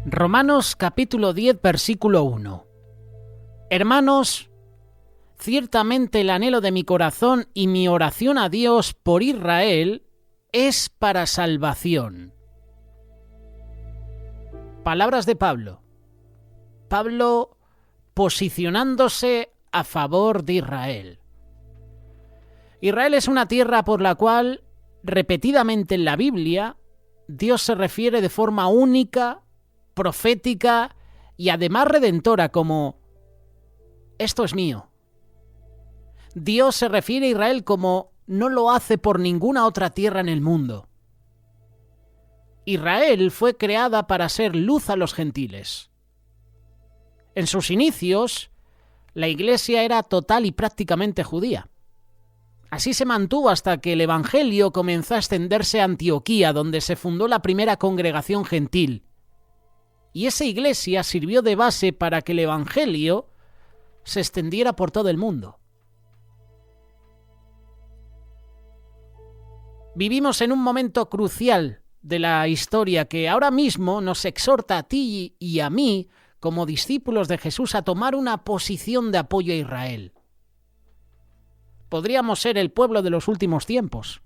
Romanos capítulo 10, versículo 1. Hermanos, ciertamente el anhelo de mi corazón y mi oración a Dios por Israel es para salvación. Palabras de Pablo. Pablo posicionándose a favor de Israel. Israel es una tierra por la cual, repetidamente en la Biblia, Dios se refiere de forma única, profética y además redentora como «esto es mío». Dios se refiere a Israel como no lo hace por ninguna otra tierra en el mundo. Israel fue creada para ser luz a los gentiles. En sus inicios, la Iglesia era total y prácticamente judía. Así se mantuvo hasta que el Evangelio comenzó a extenderse a Antioquía, donde se fundó la primera congregación gentil. Y esa iglesia sirvió de base para que el Evangelio se extendiera por todo el mundo. Vivimos en un momento crucial de la historia que ahora mismo nos exhorta a ti y a mí, como discípulos de Jesús, a tomar una posición de apoyo a Israel. Podríamos ser el pueblo de los últimos tiempos.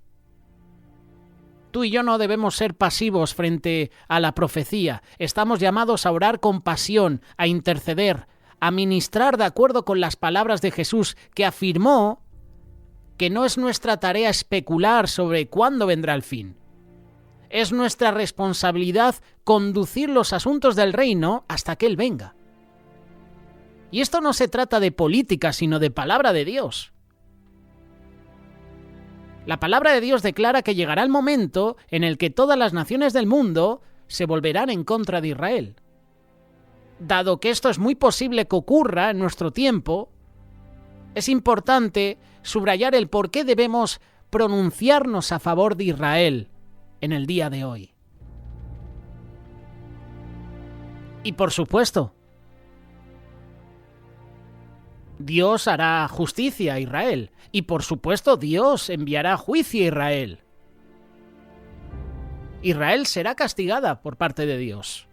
Tú y yo no debemos ser pasivos frente a la profecía. Estamos llamados a orar con pasión, a interceder, a ministrar de acuerdo con las palabras de Jesús, que afirmó que no es nuestra tarea especular sobre cuándo vendrá el fin. Es nuestra responsabilidad conducir los asuntos del reino hasta que Él venga. Y esto no se trata de política, sino de palabra de Dios. La palabra de Dios declara que llegará el momento en el que todas las naciones del mundo se volverán en contra de Israel. Dado que esto es muy posible que ocurra en nuestro tiempo, es importante subrayar el por qué debemos pronunciarnos a favor de Israel en el día de hoy. Y por supuesto, Dios hará justicia a Israel. Y por supuesto, Dios enviará juicio a Israel. Israel será castigada por parte de Dios.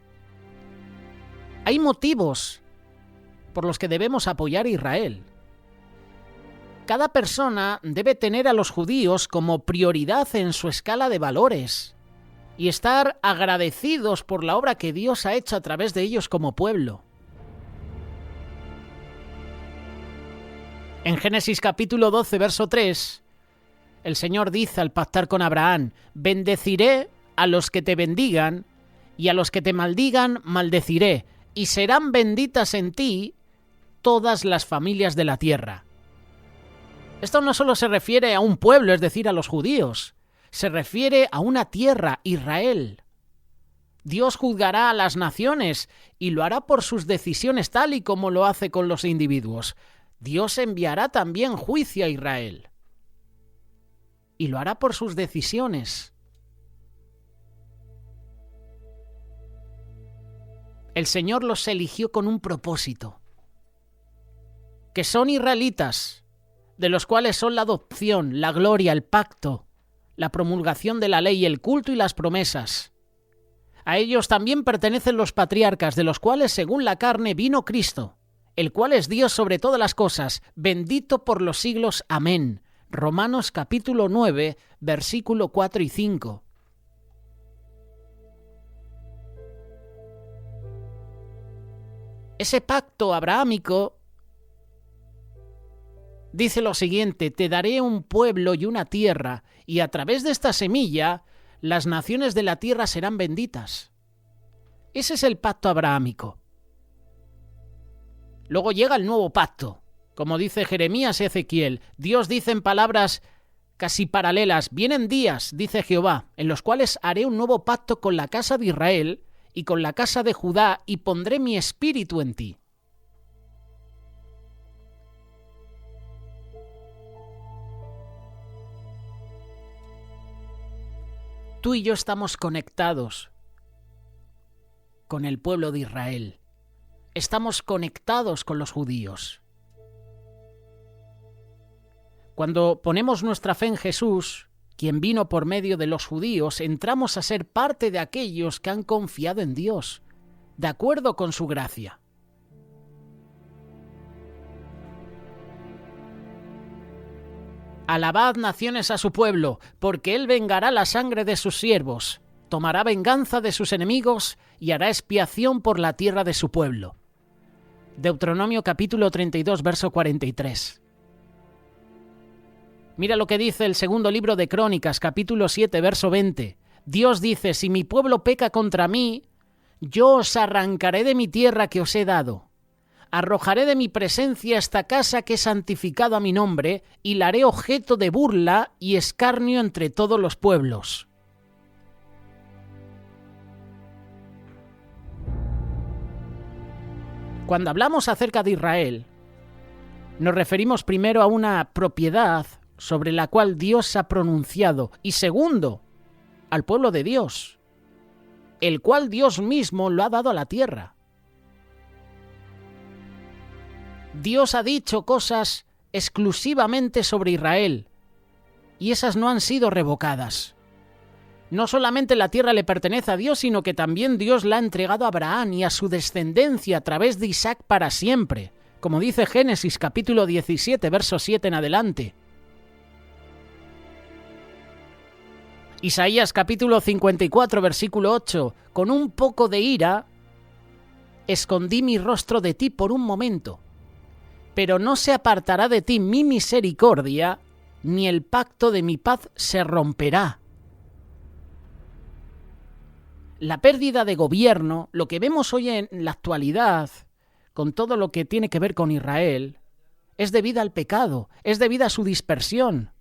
Hay motivos por los que debemos apoyar a Israel. Cada persona debe tener a los judíos como prioridad en su escala de valores y estar agradecidos por la obra que Dios ha hecho a través de ellos como pueblo. En Génesis capítulo 12, verso 3, el Señor dice al pactar con Abraham: «Bendeciré a los que te bendigan, y a los que te maldigan maldeciré, y serán benditas en ti todas las familias de la tierra». Esto no solo se refiere a un pueblo, es decir, a los judíos, se refiere a una tierra, Israel. Dios juzgará a las naciones y lo hará por sus decisiones tal y como lo hace con los individuos. Dios enviará también juicio a Israel. Y lo hará por sus decisiones. El Señor los eligió con un propósito. Que son israelitas, de los cuales son la adopción, la gloria, el pacto, la promulgación de la ley, el culto y las promesas. A ellos también pertenecen los patriarcas, de los cuales según la carne vino Cristo, el cual es Dios sobre todas las cosas, bendito por los siglos. Amén. Romanos capítulo 9, versículo 4 y 5. Ese pacto abrahámico dice lo siguiente: te daré un pueblo y una tierra, y a través de esta semilla las naciones de la tierra serán benditas. Ese es el pacto abrahámico. Luego llega el nuevo pacto. Como dice Jeremías y Ezequiel, Dios dice en palabras casi paralelas: vienen días, dice Jehová, en los cuales haré un nuevo pacto con la casa de Israel y con la casa de Judá, y pondré mi espíritu en ti. Tú y yo estamos conectados con el pueblo de Israel. Estamos conectados con los judíos. Cuando ponemos nuestra fe en Jesús, quien vino por medio de los judíos, entramos a ser parte de aquellos que han confiado en Dios, de acuerdo con su gracia. Alabad, naciones, a su pueblo, porque él vengará la sangre de sus siervos, tomará venganza de sus enemigos y hará expiación por la tierra de su pueblo. Deuteronomio capítulo 32, verso 43. Mira lo que dice el segundo libro de Crónicas, capítulo 7, verso 20. Dios dice: si mi pueblo peca contra mí, yo os arrancaré de mi tierra que os he dado. Arrojaré de mi presencia esta casa que he santificado a mi nombre, y la haré objeto de burla y escarnio entre todos los pueblos. Cuando hablamos acerca de Israel, nos referimos primero a una propiedad sobre la cual Dios ha pronunciado, y segundo, al pueblo de Dios, el cual Dios mismo lo ha dado a la tierra. Dios ha dicho cosas exclusivamente sobre Israel, y esas no han sido revocadas. No solamente la tierra le pertenece a Dios, sino que también Dios la ha entregado a Abraham y a su descendencia a través de Isaac para siempre, como dice Génesis capítulo 17, verso 7 en adelante. Isaías capítulo 54, versículo 8, con un poco de ira, escondí mi rostro de ti por un momento, pero no se apartará de ti mi misericordia, ni el pacto de mi paz se romperá. La pérdida de gobierno, lo que vemos hoy en la actualidad, con todo lo que tiene que ver con Israel, es debida al pecado, es debida a su dispersión.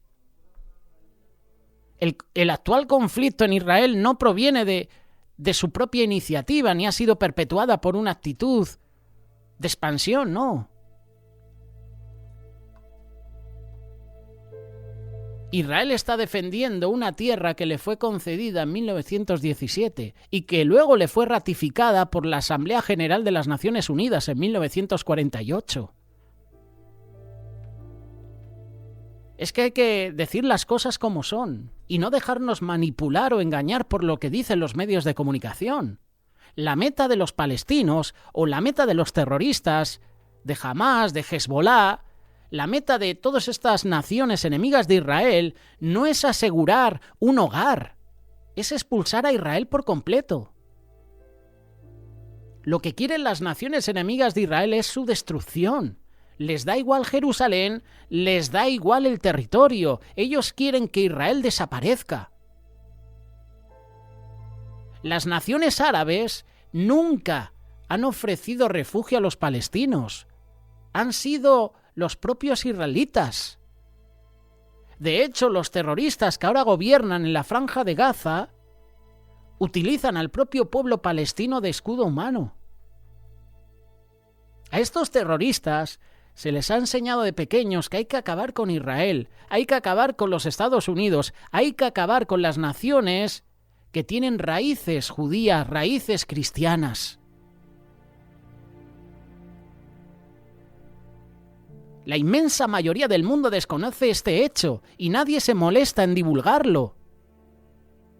El actual conflicto en Israel no proviene de su propia iniciativa, ni ha sido perpetuada por una actitud de expansión, no. Israel está defendiendo una tierra que le fue concedida en 1917 y que luego le fue ratificada por la Asamblea General de las Naciones Unidas en 1948. Es que hay que decir las cosas como son y no dejarnos manipular o engañar por lo que dicen los medios de comunicación. La meta de los palestinos o la meta de los terroristas, de Hamás, de Hezbollah, la meta de todas estas naciones enemigas de Israel no es asegurar un hogar, es expulsar a Israel por completo. Lo que quieren las naciones enemigas de Israel es su destrucción. Les da igual Jerusalén, les da igual el territorio. Ellos quieren que Israel desaparezca. Las naciones árabes nunca han ofrecido refugio a los palestinos. Han sido los propios israelitas. De hecho, los terroristas que ahora gobiernan en la Franja de Gaza utilizan al propio pueblo palestino de escudo humano. A estos terroristas se les ha enseñado de pequeños que hay que acabar con Israel, hay que acabar con los Estados Unidos, hay que acabar con las naciones que tienen raíces judías, raíces cristianas. La inmensa mayoría del mundo desconoce este hecho y nadie se molesta en divulgarlo.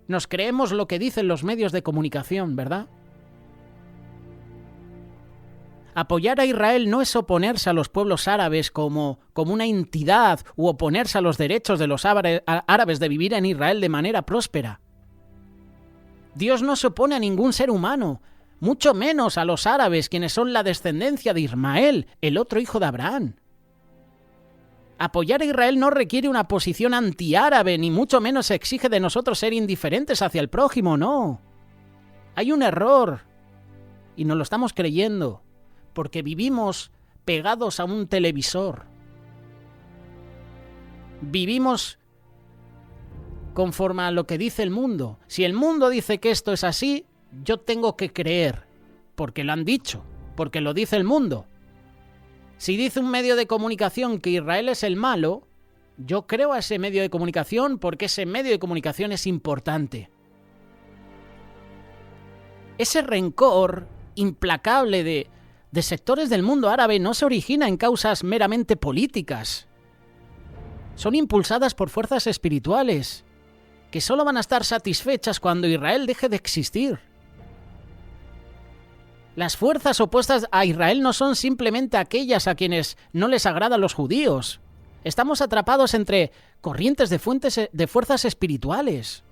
Nos creemos lo que dicen los medios de comunicación, ¿verdad? Apoyar a Israel no es oponerse a los pueblos árabes como una entidad u oponerse a los derechos de los árabes de vivir en Israel de manera próspera. Dios no se opone a ningún ser humano, mucho menos a los árabes, quienes son la descendencia de Ismael, el otro hijo de Abraham. Apoyar a Israel no requiere una posición antiárabe, ni mucho menos exige de nosotros ser indiferentes hacia el prójimo, no. Hay un error, y nos lo estamos creyendo, porque vivimos pegados a un televisor. Vivimos conforme a lo que dice el mundo. Si el mundo dice que esto es así, yo tengo que creer, porque lo han dicho, porque lo dice el mundo. Si dice un medio de comunicación que Israel es el malo, yo creo a ese medio de comunicación porque ese medio de comunicación es importante. Ese rencor implacable de sectores del mundo árabe no se origina en causas meramente políticas. Son impulsadas por fuerzas espirituales que solo van a estar satisfechas cuando Israel deje de existir. Las fuerzas opuestas a Israel no son simplemente aquellas a quienes no les agradan los judíos. Estamos atrapados entre corrientes de fuerzas espirituales.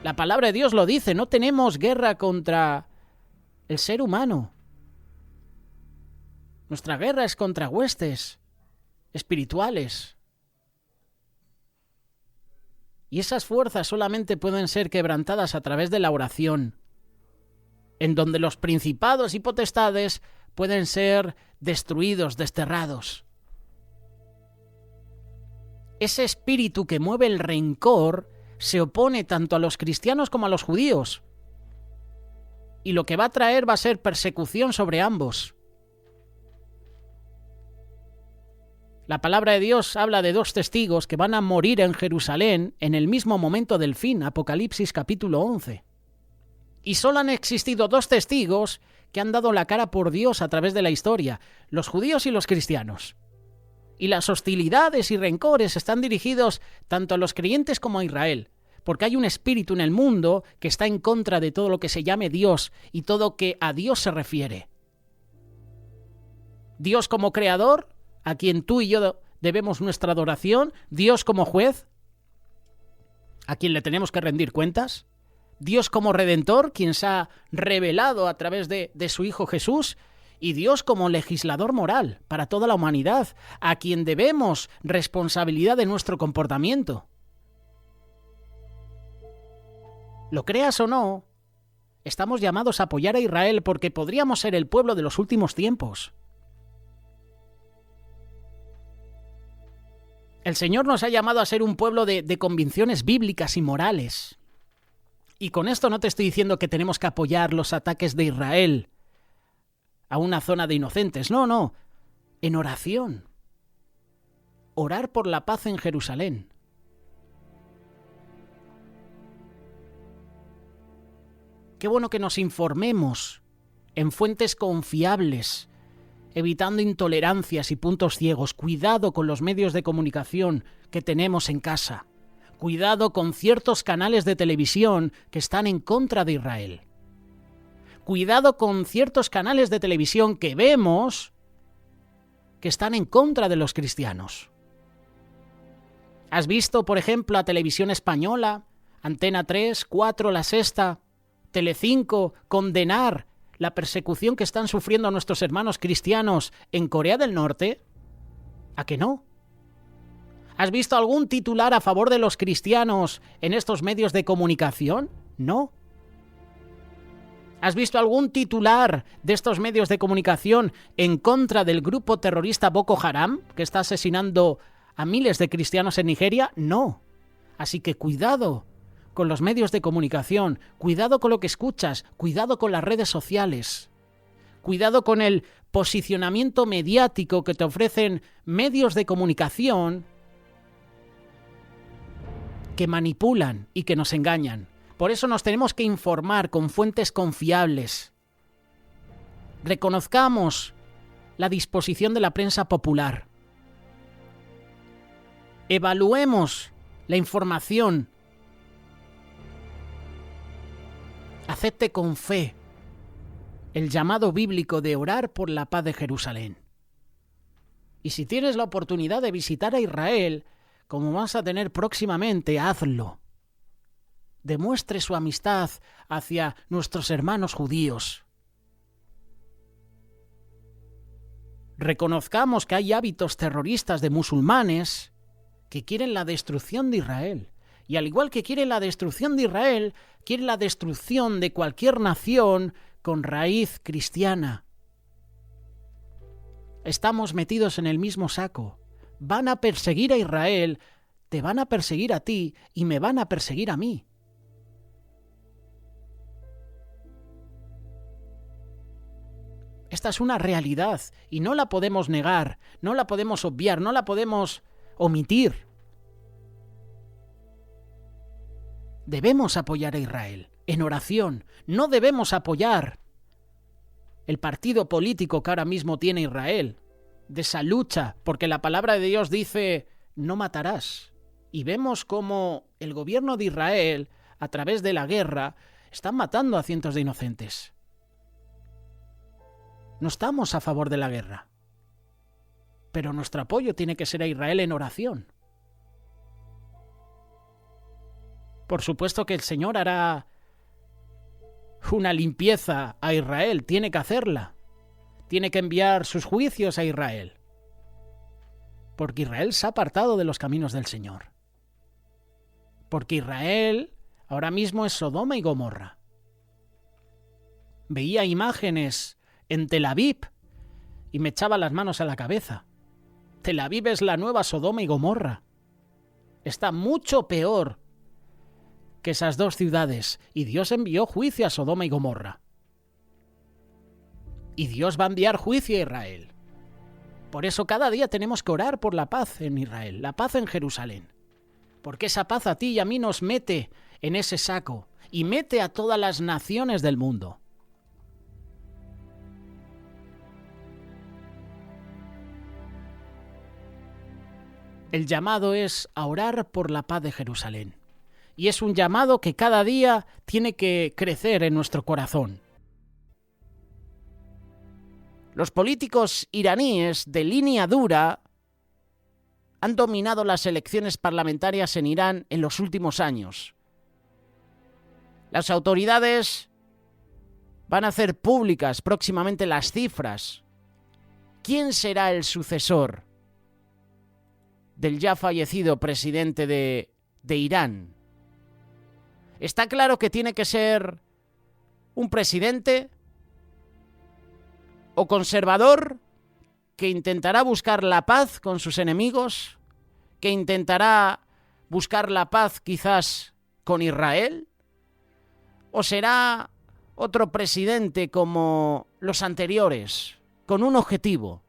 La palabra de Dios lo dice, no tenemos guerra contra el ser humano. Nuestra guerra es contra huestes espirituales. Y esas fuerzas solamente pueden ser quebrantadas a través de la oración, en donde los principados y potestades pueden ser destruidos, desterrados. Ese espíritu que mueve el rencor se opone tanto a los cristianos como a los judíos. Y lo que va a traer va a ser persecución sobre ambos. La palabra de Dios habla de 2 testigos que van a morir en Jerusalén en el mismo momento del fin, Apocalipsis capítulo 11. Y solo han existido 2 testigos que han dado la cara por Dios a través de la historia, los judíos y los cristianos. Y las hostilidades y rencores están dirigidos tanto a los creyentes como a Israel, porque hay un espíritu en el mundo que está en contra de todo lo que se llame Dios y todo que a Dios se refiere. Dios como creador, a quien tú y yo debemos nuestra adoración, Dios como juez, a quien le tenemos que rendir cuentas, Dios como redentor, quien se ha revelado a través de su Hijo Jesús, y Dios como legislador moral para toda la humanidad, a quien debemos responsabilidad de nuestro comportamiento. Lo creas o no, estamos llamados a apoyar a Israel porque podríamos ser el pueblo de los últimos tiempos. El Señor nos ha llamado a ser un pueblo de convicciones bíblicas y morales. Y con esto no te estoy diciendo que tenemos que apoyar los ataques de Israel a una zona de inocentes. No. En oración. Orar por la paz en Jerusalén. Qué bueno que nos informemos en fuentes confiables, evitando intolerancias y puntos ciegos. Cuidado con los medios de comunicación que tenemos en casa. Cuidado con ciertos canales de televisión que están en contra de Israel. Cuidado con ciertos canales de televisión que vemos que están en contra de los cristianos. ¿Has visto, por ejemplo, a Televisión Española, Antena 3, 4, La Sexta, Telecinco, condenar la persecución que están sufriendo nuestros hermanos cristianos en Corea del Norte? ¿A que no? ¿Has visto algún titular a favor de los cristianos en estos medios de comunicación? No. ¿Has visto algún titular de estos medios de comunicación en contra del grupo terrorista Boko Haram, que está asesinando a miles de cristianos en Nigeria? No. Así que cuidado con los medios de comunicación, cuidado con lo que escuchas, cuidado con las redes sociales, cuidado con el posicionamiento mediático que te ofrecen medios de comunicación que manipulan y que nos engañan. Por eso nos tenemos que informar con fuentes confiables. Reconozcamos la disposición de la prensa popular. Evaluemos la información. Acepte con fe el llamado bíblico de orar por la paz de Jerusalén. Y si tienes la oportunidad de visitar a Israel, como vas a tener próximamente, hazlo. Demuestre su amistad hacia nuestros hermanos judíos. Reconozcamos que hay hábitos terroristas de musulmanes que quieren la destrucción de Israel. Y al igual que quieren la destrucción de Israel, quieren la destrucción de cualquier nación con raíz cristiana. Estamos metidos en el mismo saco. Van a perseguir a Israel, te van a perseguir a ti y me van a perseguir a mí. Esta es una realidad y no la podemos negar, no la podemos obviar, no la podemos omitir. Debemos apoyar a Israel en oración. No debemos apoyar el partido político que ahora mismo tiene Israel, de esa lucha, porque la palabra de Dios dice, no matarás. Y vemos cómo el gobierno de Israel, a través de la guerra, están matando a cientos de inocentes. No estamos a favor de la guerra. Pero nuestro apoyo tiene que ser a Israel en oración. Por supuesto que el Señor hará una limpieza a Israel, tiene que hacerla. Tiene que enviar sus juicios a Israel. Porque Israel se ha apartado de los caminos del Señor. Porque Israel ahora mismo es Sodoma y Gomorra. Veía imágenes en Tel Aviv y me echaba las manos a la cabeza. Tel Aviv es la nueva Sodoma y Gomorra. Está mucho peor que esas dos ciudades, y Dios envió juicio a Sodoma y Gomorra. Y Dios va a enviar juicio a Israel. Por eso cada día tenemos que orar por la paz en Israel, la paz en Jerusalén. Porque esa paz a ti y a mí nos mete en ese saco y mete a todas las naciones del mundo. El llamado es a orar por la paz de Jerusalén. Y es un llamado que cada día tiene que crecer en nuestro corazón. Los políticos iraníes de línea dura han dominado las elecciones parlamentarias en Irán en los últimos años. Las autoridades van a hacer públicas próximamente las cifras. ¿Quién será el sucesor del ya fallecido presidente de Irán? Está claro que tiene que ser un presidente o conservador que intentará buscar la paz con sus enemigos, que intentará buscar la paz quizás con Israel, o será otro presidente como los anteriores, con un objetivo,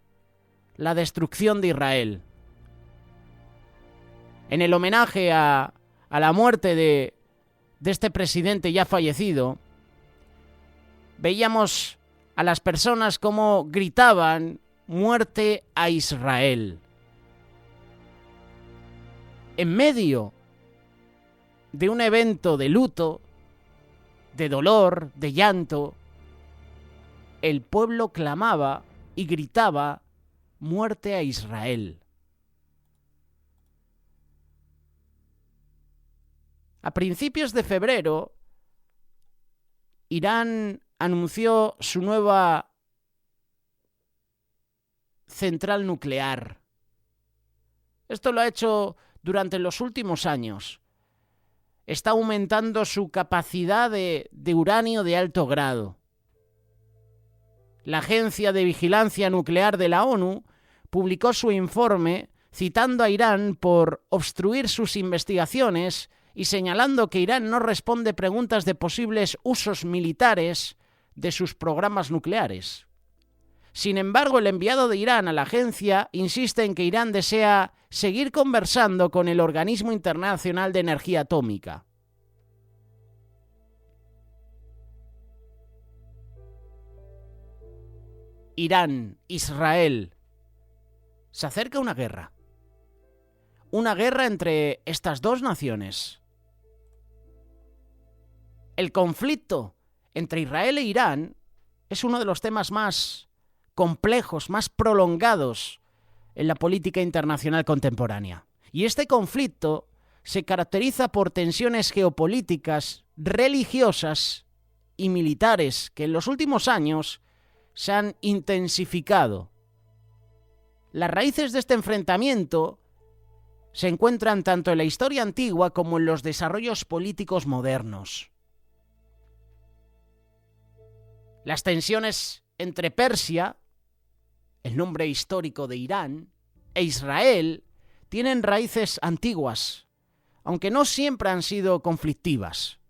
la destrucción de Israel. En el homenaje a la muerte de este presidente ya fallecido, veíamos a las personas como gritaban muerte a Israel. En medio de un evento de luto, de dolor, de llanto, el pueblo clamaba y gritaba muerte a Israel. A principios de febrero, Irán anunció su nueva central nuclear. Esto lo ha hecho durante los últimos años. Está aumentando su capacidad de uranio de alto grado. La Agencia de Vigilancia Nuclear de la ONU publicó su informe citando a Irán por obstruir sus investigaciones y señalando que Irán no responde preguntas de posibles usos militares de sus programas nucleares. Sin embargo, el enviado de Irán a la agencia insiste en que Irán desea seguir conversando con el Organismo Internacional de Energía Atómica. Irán, Israel. Se acerca una guerra. Una guerra entre estas dos naciones. El conflicto entre Israel e Irán es uno de los temas más complejos, más prolongados en la política internacional contemporánea. Y este conflicto se caracteriza por tensiones geopolíticas, religiosas y militares que en los últimos años se han intensificado. Las raíces de este enfrentamiento se encuentran tanto en la historia antigua como en los desarrollos políticos modernos. Las tensiones entre Persia, el nombre histórico de Irán, e Israel tienen raíces antiguas, aunque no siempre han sido conflictivas.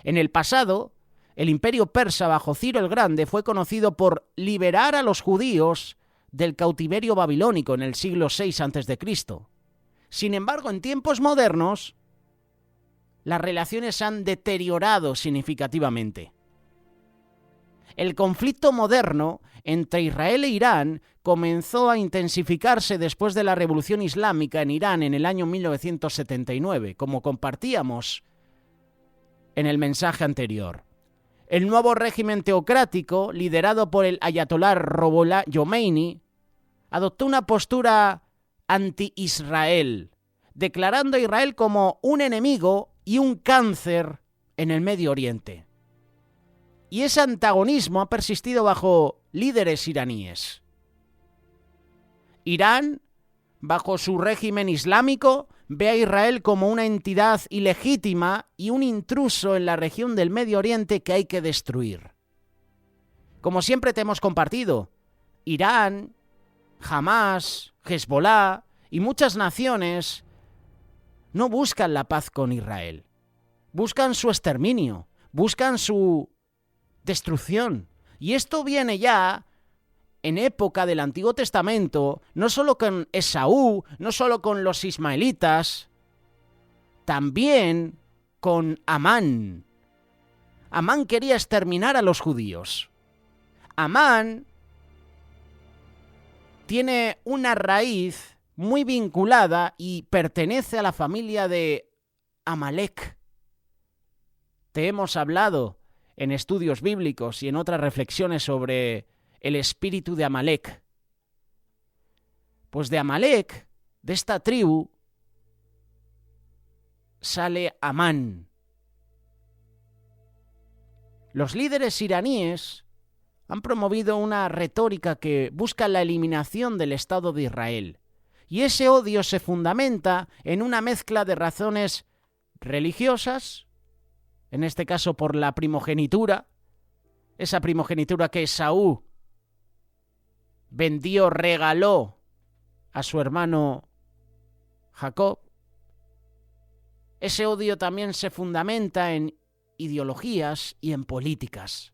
En el pasado, el imperio persa bajo Ciro el Grande fue conocido por liberar a los judíos del cautiverio babilónico en el siglo VI a.C. Sin embargo, en tiempos modernos, las relaciones se han deteriorado significativamente. El conflicto moderno entre Israel e Irán comenzó a intensificarse después de la Revolución Islámica en Irán en el año 1979, como compartíamos en el mensaje anterior. el nuevo régimen teocrático, liderado por el ayatolá Ruhollah Khomeini, adoptó una postura anti-Israel, declarando a Israel como un enemigo y un cáncer en el Medio Oriente. Y ese antagonismo ha persistido bajo líderes iraníes. Irán, bajo su régimen islámico, ve a Israel como una entidad ilegítima y un intruso en la región del Medio Oriente que hay que destruir. Como siempre te hemos compartido, Irán, Hamás, Hezbollah y muchas naciones no buscan la paz con Israel. Buscan su exterminio, buscan su destrucción. Y esto viene ya en época del Antiguo Testamento, no solo con Esaú, no solo con los ismaelitas, también con Amán. Amán quería exterminar a los judíos. Amán tiene una raíz muy vinculada y pertenece a la familia de Amalek. Te hemos hablado en estudios bíblicos y en otras reflexiones sobre el espíritu de Amalek. Pues de Amalek, de esta tribu, sale Amán. Los líderes iraníes han promovido una retórica que busca la eliminación del Estado de Israel. Y ese odio se fundamenta en una mezcla de razones religiosas, en este caso por la primogenitura, esa primogenitura que Esaú vendió, regaló a su hermano Jacob. Ese odio también se fundamenta en ideologías y en políticas.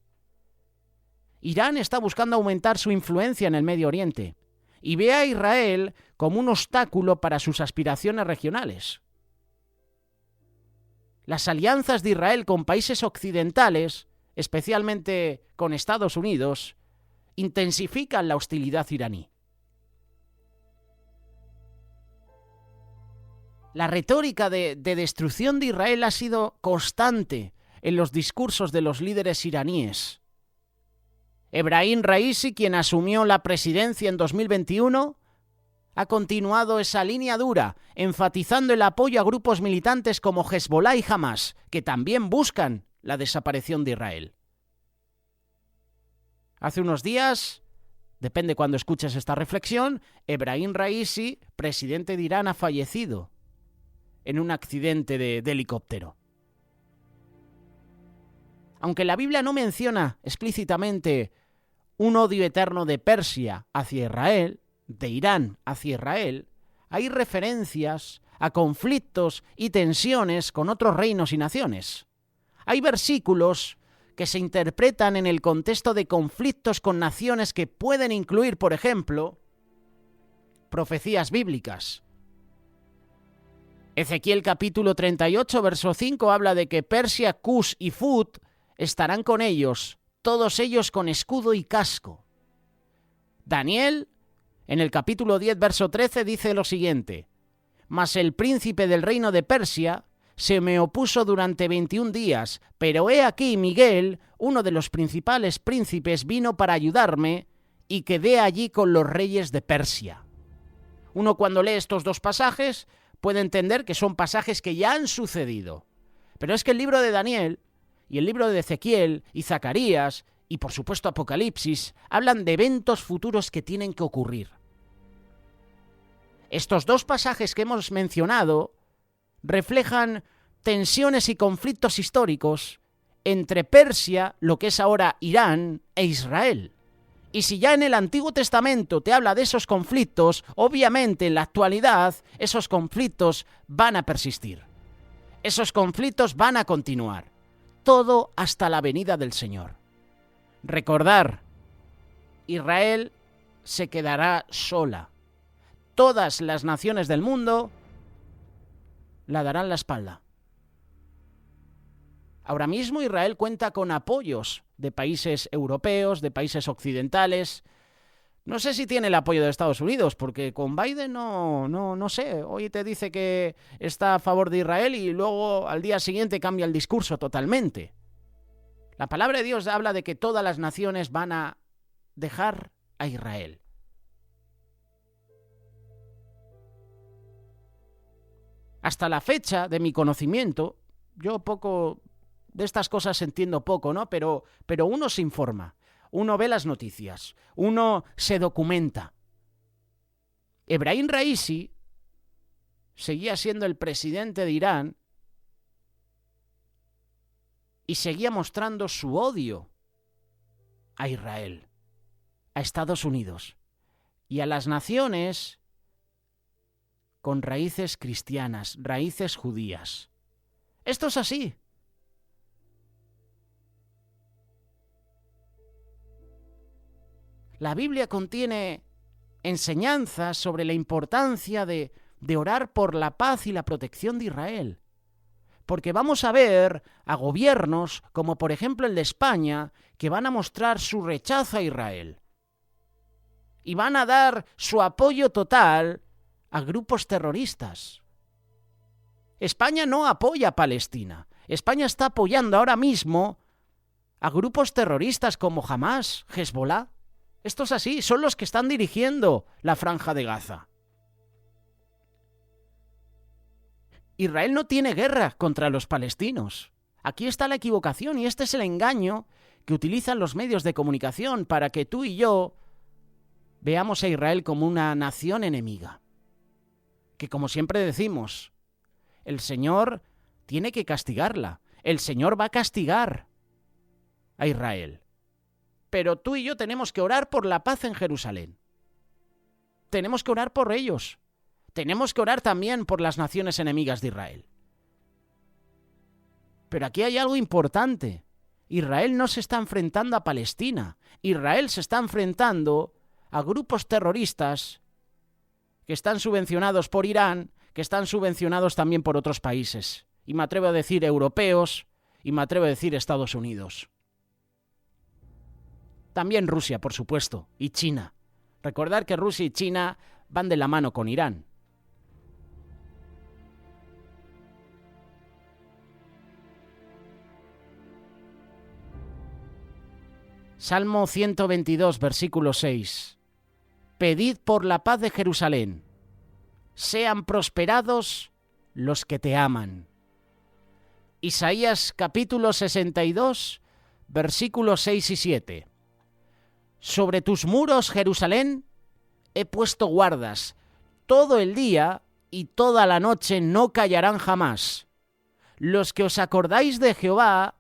Irán está buscando aumentar su influencia en el Medio Oriente y ve a Israel como un obstáculo para sus aspiraciones regionales. Las alianzas de Israel con países occidentales, especialmente con Estados Unidos, intensifican la hostilidad iraní. La retórica de destrucción de Israel ha sido constante en los discursos de los líderes iraníes. Ebrahim Raisi, quien asumió la presidencia en 2021, ha continuado esa línea dura, enfatizando el apoyo a grupos militantes como Hezbollah y Hamás, que también buscan la desaparición de Israel. Hace unos días, depende cuando escuches esta reflexión, Ebrahim Raisi, presidente de Irán, ha fallecido en un accidente de helicóptero. Aunque la Biblia no menciona explícitamente un odio eterno de Persia hacia Israel, de Irán hacia Israel, hay referencias a conflictos y tensiones con otros reinos y naciones. Hay versículos que se interpretan en el contexto de conflictos con naciones que pueden incluir, por ejemplo, profecías bíblicas. Ezequiel capítulo 38, verso 5 habla de que Persia, Cus y Fut estarán con ellos, todos ellos con escudo y casco. Daniel, en el capítulo 10, verso 13, dice lo siguiente: Mas el príncipe del reino de Persia se me opuso durante 21 días, pero he aquí Miguel, uno de los principales príncipes, vino para ayudarme y quedé allí con los reyes de Persia. Uno cuando lee estos dos pasajes puede entender que son pasajes que ya han sucedido. Pero es que el libro de Daniel y el libro de Ezequiel y Zacarías y por supuesto Apocalipsis hablan de eventos futuros que tienen que ocurrir. Estos dos pasajes que hemos mencionado reflejan tensiones y conflictos históricos entre Persia, lo que es ahora Irán, e Israel. Y si ya en el Antiguo Testamento te habla de esos conflictos, obviamente en la actualidad esos conflictos van a persistir. Esos conflictos van a continuar. Todo hasta la venida del Señor. Recordar, Israel se quedará sola. Todas las naciones del mundo la darán la espalda. Ahora mismo Israel cuenta con apoyos de países europeos, de países occidentales. No sé si tiene el apoyo de Estados Unidos, porque con Biden no sé. Hoy te dice que está a favor de Israel y luego al día siguiente cambia el discurso totalmente. La palabra de Dios habla de que todas las naciones van a dejar a Israel. Hasta la fecha de mi conocimiento, yo poco de estas cosas entiendo poco, ¿no? Pero uno se informa, uno ve las noticias, uno se documenta. Ebrahim Raisi seguía siendo el presidente de Irán y seguía mostrando su odio a Israel, a Estados Unidos y a las naciones con raíces cristianas, raíces judías. Esto es así. La Biblia contiene enseñanzas sobre la importancia de orar por la paz y la protección de Israel. Porque vamos a ver a gobiernos, como por ejemplo el de España, que van a mostrar su rechazo a Israel. Y van a dar su apoyo total a grupos terroristas. España no apoya a Palestina. España está apoyando ahora mismo a grupos terroristas como Hamás, Hezbollah. Esto es así, son los que están dirigiendo la Franja de Gaza. Israel no tiene guerra contra los palestinos. Aquí está la equivocación y este es el engaño que utilizan los medios de comunicación para que tú y yo veamos a Israel como una nación enemiga. Que como siempre decimos, el Señor tiene que castigarla. El Señor va a castigar a Israel. Pero tú y yo tenemos que orar por la paz en Jerusalén. Tenemos que orar por ellos. Tenemos que orar también por las naciones enemigas de Israel. Pero aquí hay algo importante. Israel no se está enfrentando a Palestina. Israel se está enfrentando a grupos terroristas que están subvencionados por Irán, que están subvencionados también por otros países. Y me atrevo a decir europeos, y me atrevo a decir Estados Unidos. También Rusia, por supuesto, y China. Recordar que Rusia y China van de la mano con Irán. Salmo 122, versículo 6. Pedid por la paz de Jerusalén. Sean prosperados los que te aman. Isaías capítulo 62, versículos 6 y 7. Sobre tus muros, Jerusalén, he puesto guardas. Todo el día y toda la noche no callarán jamás. Los que os acordáis de Jehová,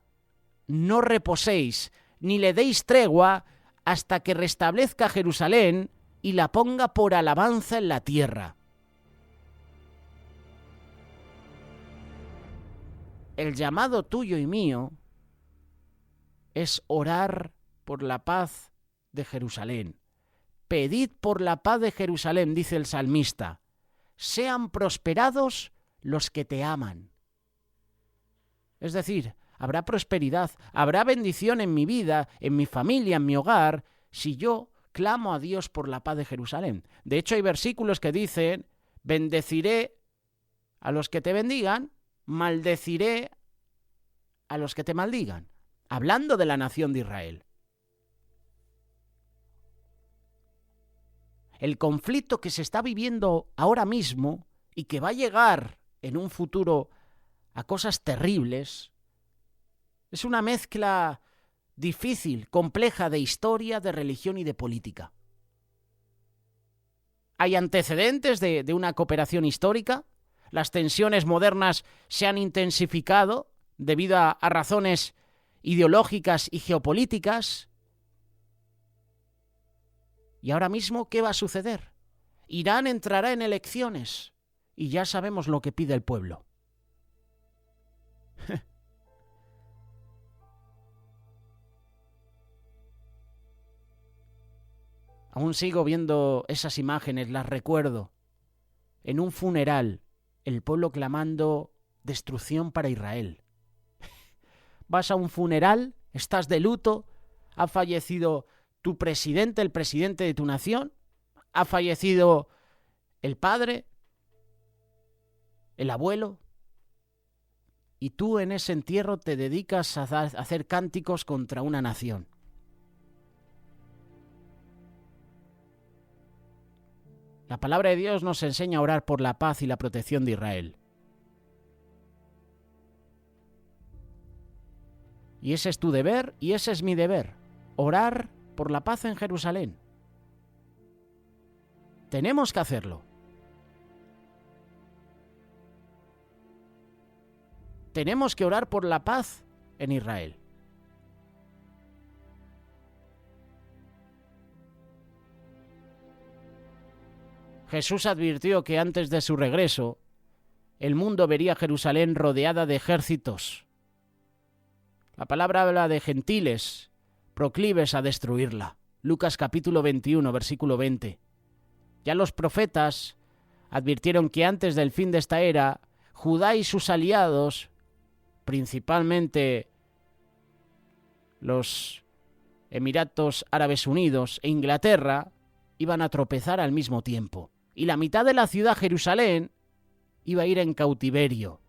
no reposéis, ni le deis tregua hasta que restablezca Jerusalén y la ponga por alabanza en la tierra. El llamado tuyo y mío es orar por la paz de Jerusalén. Pedid por la paz de Jerusalén, dice el salmista. Sean prosperados los que te aman. Es decir, habrá prosperidad, habrá bendición en mi vida, en mi familia, en mi hogar, si yo clamo a Dios por la paz de Jerusalén. De hecho, hay versículos que dicen, bendeciré a los que te bendigan, maldeciré a los que te maldigan. Hablando de la nación de Israel. El conflicto que se está viviendo ahora mismo y que va a llegar en un futuro a cosas terribles, es una mezcla difícil, compleja de historia, de religión y de política. Hay antecedentes de una cooperación histórica. Las tensiones modernas se han intensificado debido a razones ideológicas y geopolíticas. Y ahora mismo, ¿qué va a suceder? Irán entrará en elecciones y ya sabemos lo que pide el pueblo. Aún sigo viendo esas imágenes, las recuerdo. En un funeral, el pueblo clamando destrucción para Israel. Vas a un funeral, estás de luto, ha fallecido tu presidente, el presidente de tu nación, ha fallecido el padre, el abuelo, y tú en ese entierro te dedicas a hacer cánticos contra una nación. La palabra de Dios nos enseña a orar por la paz y la protección de Israel. Y ese es tu deber y ese es mi deber, orar por la paz en Jerusalén. Tenemos que hacerlo. Tenemos que orar por la paz en Israel. Jesús advirtió que antes de su regreso, el mundo vería a Jerusalén rodeada de ejércitos. La palabra habla de gentiles, proclives a destruirla. Lucas capítulo 21, versículo 20. Ya los profetas advirtieron que antes del fin de esta era, Judá y sus aliados, principalmente los Emiratos Árabes Unidos e Inglaterra, iban a tropezar al mismo tiempo. Y la mitad de la ciudad, Jerusalén, iba a ir en cautiverio.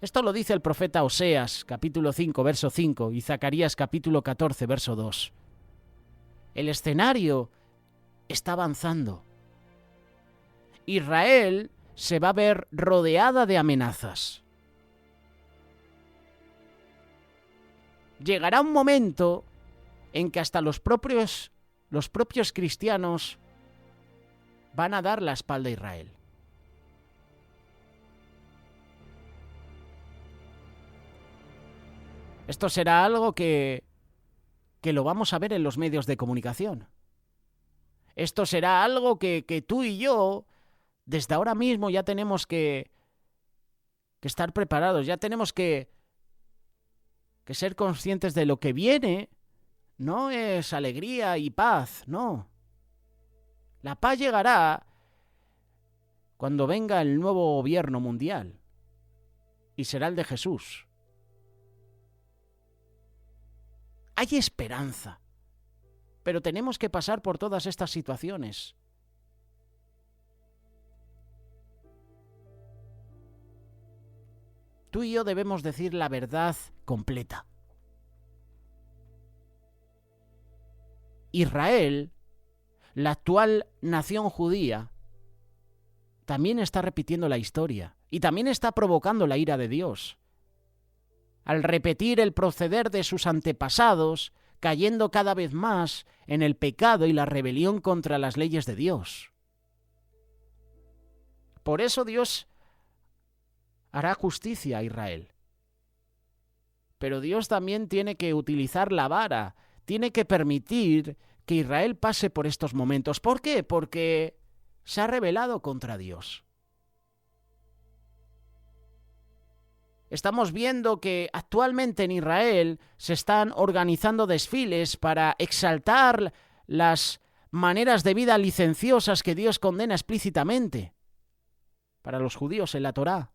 Esto lo dice el profeta Oseas, capítulo 5, verso 5, y Zacarías, capítulo 14, verso 2. El escenario está avanzando. Israel se va a ver rodeada de amenazas. Llegará un momento en que hasta los propios cristianos van a dar la espalda a Israel. Esto será algo que lo vamos a ver en los medios de comunicación. Esto será algo que tú y yo, desde ahora mismo, ya tenemos que estar preparados, ya tenemos que ser conscientes de lo que viene. No es alegría y paz, no. La paz llegará cuando venga el nuevo gobierno mundial y será el de Jesús. Hay esperanza, pero tenemos que pasar por todas estas situaciones. Tú y yo debemos decir la verdad completa. Israel, la actual nación judía, también está repitiendo la historia y también está provocando la ira de Dios. Al repetir el proceder de sus antepasados, cayendo cada vez más en el pecado y la rebelión contra las leyes de Dios. Por eso Dios hará justicia a Israel. Pero Dios también tiene que utilizar la vara, tiene que permitir que Israel pase por estos momentos. ¿Por qué? Porque se ha rebelado contra Dios. Estamos viendo que actualmente en Israel se están organizando desfiles para exaltar las maneras de vida licenciosas que Dios condena explícitamente para los judíos en la Torá,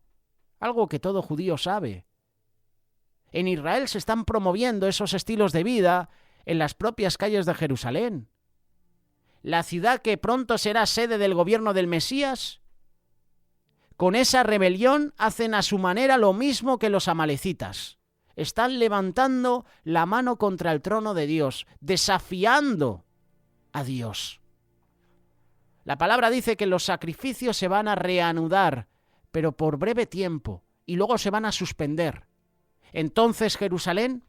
algo que todo judío sabe. En Israel se están promoviendo esos estilos de vida en las propias calles de Jerusalén. La ciudad que pronto será sede del gobierno del Mesías, con esa rebelión hacen a su manera lo mismo que los amalecitas. Están levantando la mano contra el trono de Dios, desafiando a Dios. La palabra dice que los sacrificios se van a reanudar, pero por breve tiempo, y luego se van a suspender. Entonces Jerusalén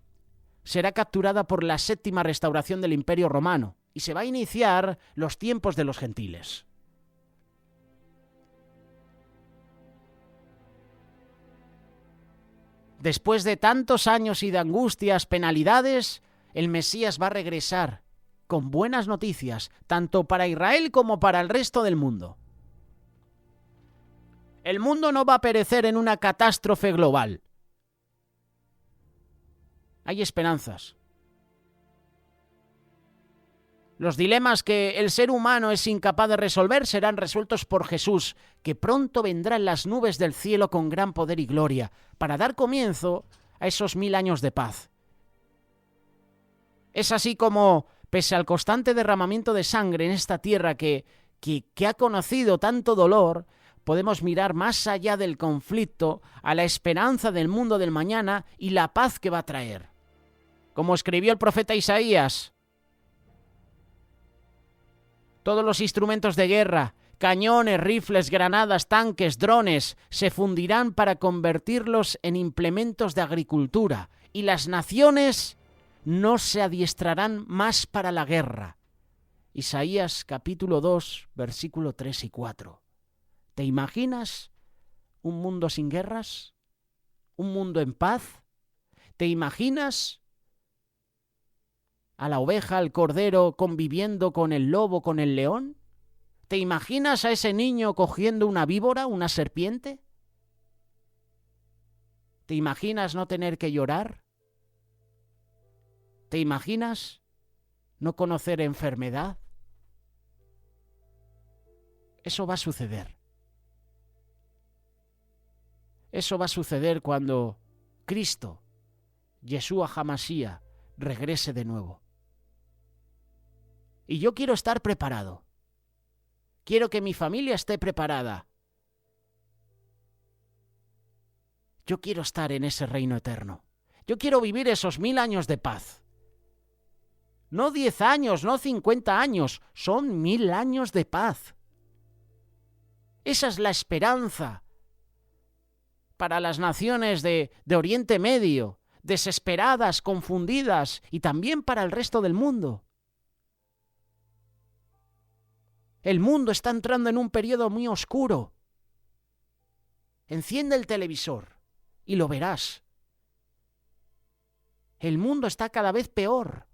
será capturada por la séptima restauración del Imperio Romano, y se va a iniciar los tiempos de los gentiles. Después de tantos años y de angustias, penalidades, el Mesías va a regresar con buenas noticias, tanto para Israel como para el resto del mundo. El mundo no va a perecer en una catástrofe global. Hay esperanzas. Los dilemas que el ser humano es incapaz de resolver serán resueltos por Jesús, que pronto vendrá en las nubes del cielo con gran poder y gloria, para dar comienzo a esos 1000 años de paz. Es así como, pese al constante derramamiento de sangre en esta tierra que ha conocido tanto dolor, podemos mirar más allá del conflicto a la esperanza del mundo del mañana y la paz que va a traer. Como escribió el profeta Isaías, todos los instrumentos de guerra, cañones, rifles, granadas, tanques, drones, se fundirán para convertirlos en implementos de agricultura, y las naciones no se adiestrarán más para la guerra. Isaías capítulo 2, versículo 3 y 4. ¿Te imaginas un mundo sin guerras? ¿Un mundo en paz? ¿Te imaginas a la oveja, al cordero conviviendo con el lobo, con el león? ¿Te imaginas a ese niño cogiendo una víbora, una serpiente? ¿Te imaginas no tener que llorar? ¿Te imaginas no conocer enfermedad? Eso va a suceder. Eso va a suceder cuando Cristo, Yeshua HaMashiach, regrese de nuevo. Y yo quiero estar preparado. Quiero que mi familia esté preparada. Yo quiero estar en ese reino eterno. Yo quiero vivir esos 1000 años de paz. No 10 años, no 50 años, son 1000 años de paz. Esa es la esperanza para las naciones de Oriente Medio, desesperadas, confundidas, y también para el resto del mundo. El mundo está entrando en un periodo muy oscuro. Enciende el televisor y lo verás. El mundo está cada vez peor.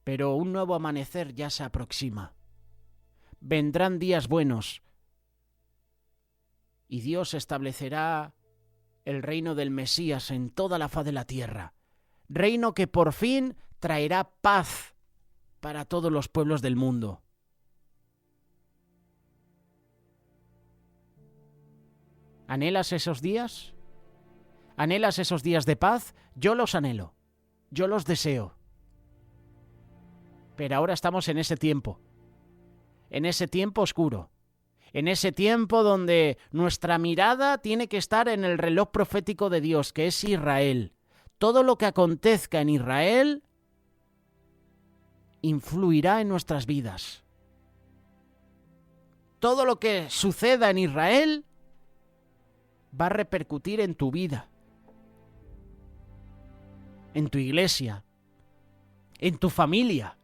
Pero un nuevo amanecer ya se aproxima. Vendrán días buenos y Dios establecerá el reino del Mesías en toda la faz de la tierra. Reino que por fin traerá paz para todos los pueblos del mundo. ¿Anhelas esos días? ¿Anhelas esos días de paz? Yo los anhelo. Yo los deseo. Pero ahora estamos en ese tiempo oscuro, en ese tiempo donde nuestra mirada tiene que estar en el reloj profético de Dios, que es Israel. Todo lo que acontezca en Israel influirá en nuestras vidas. Todo lo que suceda en Israel va a repercutir en tu vida, en tu iglesia, en tu familia.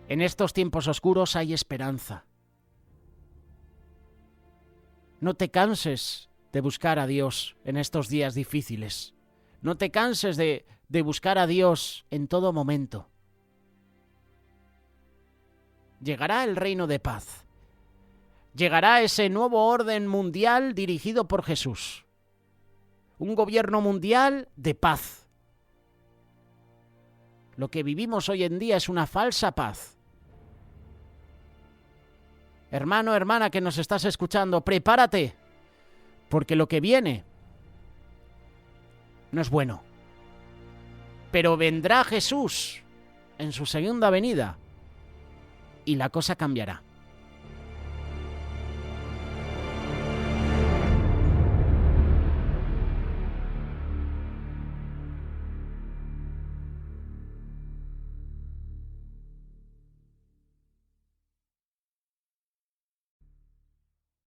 En estos tiempos oscuros hay esperanza. No te canses de buscar a Dios en estos días difíciles. No te canses de buscar a Dios en todo momento. Llegará el reino de paz. Llegará ese nuevo orden mundial dirigido por Jesús. Un gobierno mundial de paz. Lo que vivimos hoy en día es una falsa paz. Hermano, hermana que nos estás escuchando, prepárate, porque lo que viene no es bueno. Pero vendrá Jesús en su segunda venida y la cosa cambiará.